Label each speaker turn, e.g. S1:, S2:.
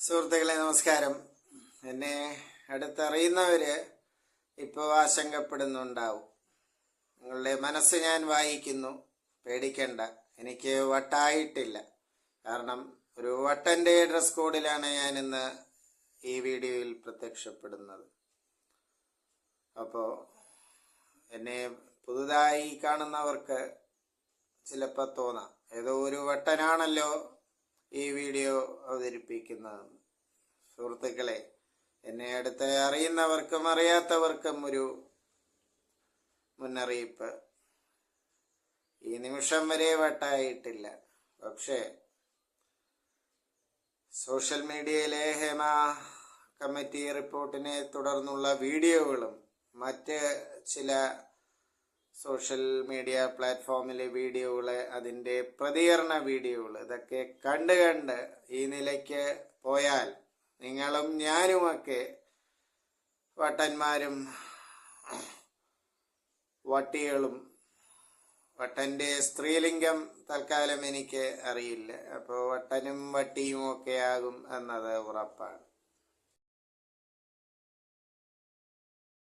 S1: സുഹൃത്തുക്കളെ നമസ്കാരം. എന്നെ അടുത്തറിയുന്നവര് ഇപ്പോൾ ആശങ്കപ്പെടുന്നുണ്ടാവും. നിങ്ങളുടെ മനസ്സ് ഞാൻ വായിക്കുന്നു, പേടിക്കണ്ട. എനിക്ക് വട്ടായിട്ടില്ല. കാരണം ഒരു വട്ടൻ്റെ ഡ്രസ് കോഡിലാണ് ഞാൻ ഇന്ന് ഈ വീഡിയോയിൽ പ്രത്യക്ഷപ്പെടുന്നത്. അപ്പോൾ എന്നെ പുതുതായി കാണുന്നവർക്ക് ചിലപ്പോൾ തോന്നാം, ഏതോ ഒരു വട്ടനാണല്ലോ ഈ വീഡിയോ അവതരിപ്പിക്കുന്നത്. സുഹൃത്തുക്കളെ, എന്നെ അടുത്ത് അറിയുന്നവർക്കും അറിയാത്തവർക്കും ഒരു മുന്നറിയിപ്പ്. ഈ നിമിഷം വരെ വട്ടായിട്ടില്ല. പക്ഷേ സോഷ്യൽ മീഡിയയിലെ ഹേമ കമ്മിറ്റി റിപ്പോർട്ടിനെ തുടർന്നുള്ള വീഡിയോകളും മറ്റ് ചില സോഷ്യൽ മീഡിയ പ്ലാറ്റ്ഫോമിലെ വീഡിയോകൾ, അതിൻ്റെ പ്രതികരണ വീഡിയോകൾ, ഇതൊക്കെ കണ്ട് ഈ നിലയ്ക്ക് പോയാൽ നിങ്ങളും ഞാനുമൊക്കെ വട്ടന്മാരും വട്ടികളും. വട്ടൻ്റെ സ്ത്രീലിംഗം തൽക്കാലം എനിക്ക് അറിയില്ല. അപ്പോൾ വട്ടനും വട്ടിയും ഒക്കെ ആകും എന്നത് ഉറപ്പാണ്.